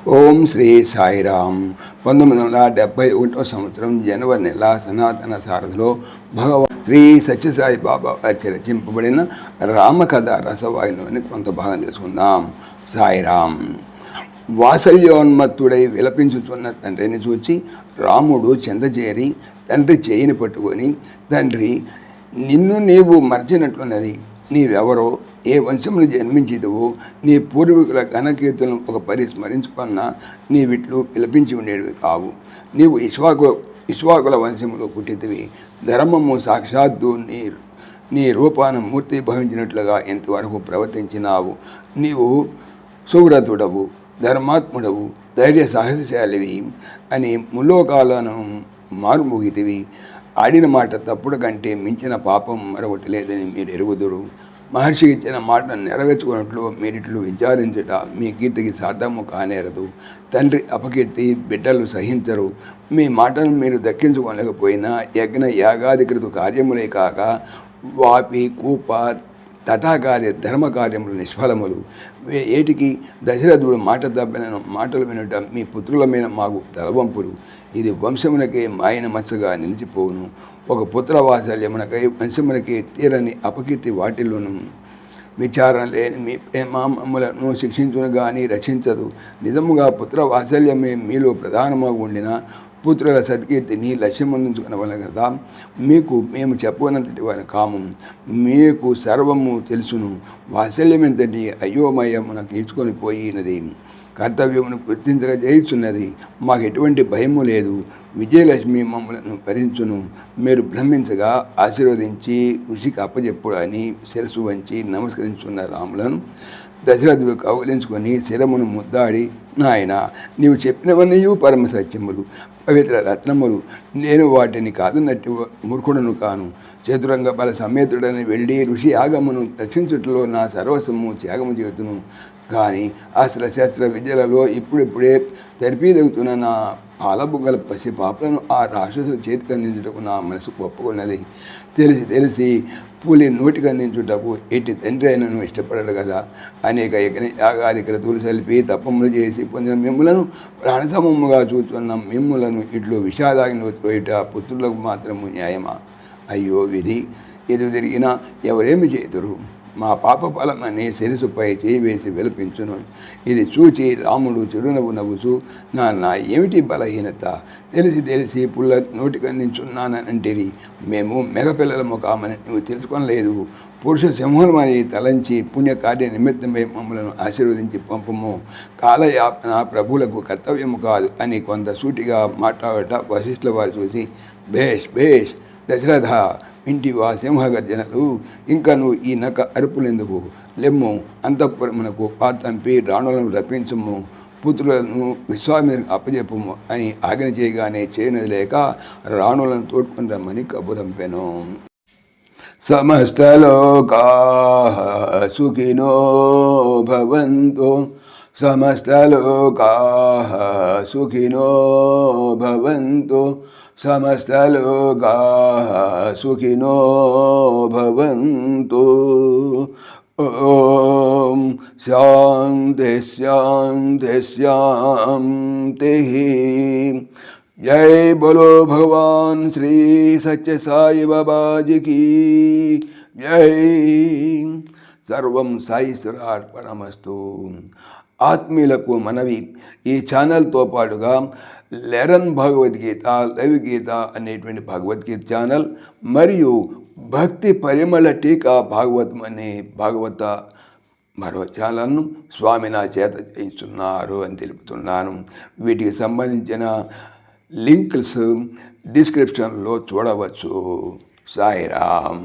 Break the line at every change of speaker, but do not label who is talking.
ఓం శ్రీ సాయిరామ్. 1971 సంవత్సరం జనవరి నెల సనాతన సారథిలో భగవాన్ శ్రీ సత్యసాయి బాబా రచింపబడిన రామకథ రసవాయిలోని కొంత భాగం తెలుసుకుందాం. సాయిరామ్. వాత్సల్యోన్మత్తుడై విలపించుతున్న తండ్రిని చూచి రాముడు చెందచేరి తండ్రి చేయిని పట్టుకొని, తండ్రి, నిన్ను నీవు మరచినట్లున్నది. నీవెవరో, ఏ వంశమును జన్మించిదవో, నీ పూర్వీకుల ఘనకీర్తులను ఒక పరిస్మరించుకున్నా నీవిట్లు విలపించి ఉండేవి కావు. నీవు ఇష్వాకుల వంశములో పుట్టితివి. ధర్మము సాక్షాత్తు నీ రూపాన మూర్తి భవించినట్లుగా ఇంతవరకు ప్రవర్తించినావు. నీవు సువ్రతుడవు, ధర్మాత్ముడవు, ధైర్య సాహసశాలివి అని ముల్లోకాలను మారుమోగితివి. ఆడిన మాట తప్పుడు కంటే మించిన పాపం మరొకటి లేదని మీరు ఎరుగుదురు. మహర్షి ఇచ్చిన మాటను నెరవేర్చుకున్నట్లు మీరిట్లు విచారించుట మీ కీర్తికి సార్థము కానేరదు. తండ్రి అపకీర్తి బిడ్డలు సహించరు. మీ మాటను మీరు దక్కించుకోలేకపోయినా యజ్ఞ యాగాధికృత కార్యములే కాక వాపి కూప తటాకాది ధర్మ కార్యములు నిష్ఫలములు. ఏటికి దశరథుడు మాట తప్పిన మాటలు వినుట మీ పుత్రుల మీద మాకు తలవంపులు. ఇది వంశమునకే మాయన మచ్చగా నిలిచిపోవును. ఒక పుత్ర వాత్సల్యమునకై వంశమునకే తీరని అపకీర్తి వాటిల్లోను. విచారణ లేని మీ ప్రేమములను శిక్షించును కానీ రక్షించదు. నిజముగా పుత్ర వాత్సల్యమే మీలో ప్రధానமாக ఉండిన పుత్రుల సత్కీర్తిని లక్ష్యమందుకునవలె కదా. మీకు మేము చెప్పనంతటి వారి కాము. మీకు సర్వము తెలుసును. వాత్సల్యమెంతటి అయోమయమునకు ఈడ్చుకొని పోయినది. కర్తవ్యమును గుర్తించగా చేయుచున్నది. మాకు ఎటువంటి భయము లేదు. విజయలక్ష్మి మమ్మలను భరించును. మీరు భ్రమించగా ఆశీర్వదించి ఋషికి అప్పచెప్పుడు అని శిరస్సు వంచి నమస్కరించున్న రాములను దశరథుడు కౌలించుకొని శిరమును ముద్దాడి, నాయన, నీవు చెప్పినవన్నీ పరమ సత్యములు, పవిత్ర రత్నములు. నేను వాటిని కాదన్నట్టు మూర్ఖుడను కాను. చతురంగ బల సమేతుడని వెళ్ళి ఋషి యాగమును రక్షించుటలో నా సర్వస్వము త్యాగము చేతును. కానీ అస్త్ర శస్త్ర విద్యలలో ఇప్పుడిప్పుడే తెరిపీదగుతున్న నా పాలబుగ్గల పసి పాపలను ఆ రాక్షసుల చేతికి అందించుటకు నా మనసు ఒప్పుకున్నది. తెలిసి పులి నోటికి అందించుటకు ఎట్టి తండ్రి అయినను ఇష్టపడడు కదా. అనేక యజ్ఞ యాగాది క్రతువులు సలిపి తప్పములు చేసి పొందిన మిమ్ములను ప్రాణసమముగా చూస్తున్న మిమ్ములను ఇట్లు విషాదాగిన పుత్రులకు మాత్రము న్యాయమా? అయ్యో విధి, ఎదురు తిరిగినా ఎవరేమి చేతురు? మా పాప ఫలమని శిరసుపై చేయి వేసి విలపించును. ఇది చూచి రాముడు చిరునవ్వు నవ్వుచూ, నాన్న, ఏమిటి బలహీనత? తెలిసి పుల్ల నోటికి అందించున్నానంటిరి. మేము మెగపిల్లలము కామని నువ్వు తెలుసుకొనలేదు. పురుష సింహమని తలంచి పుణ్యకార్య నిమిత్తమై మమ్మలను ఆశీర్వదించి పంపము. కాలయాపన ప్రభువులకు కర్తవ్యము కాదు అని కొంత సూటిగా మాట్లాడట వశిష్ఠుల వారు చూసి, భేష్ దశరథ, ఇంటివా సింహగర్జనలు? ఇంకా నువ్వు ఈ నక అరుపులెందుకు? లెమ్ము, అంతఃపురమునకు పార్తంపి రాణులను రప్పించము, పుత్రులను విశ్వామిత్రునికి అప్పచెప్పము అని ఆజ్ఞ చేయగానే చేయనది లేక రాణులను తోడ్కొని రమ్మని కబురంపెను. సమస్తలోకాః సుఖినో భవంతు, సమస్తలోకాః సుఖినో భవంతు, సమస్తలోకాః సుఖినో భవంతు. ఓం శాంతి శాంతి శాంతి. జై బోలో భగవాన్ శ్రీ సత్య సాయి బాబాజీకి జై. సర్వం సాయిశ్వరార్పణమస్తు. ఆత్మీయులకు మనవి, ఈ ఛానల్తో పాటుగా లెరన్ భగవద్గీత, లైవ్ గీత అనేటువంటి భగవద్గీత ఛానల్ మరియు భక్తి పరిమళ టీకా భాగవతం అనే భాగవత మరో ఛానల్ను స్వామి నా చేత చేయిస్తున్నారు అని తెలుపుతున్నాను. వీటికి సంబంధించిన లింక్స్ డిస్క్రిప్షన్లో చూడవచ్చు. సాయిరామ్.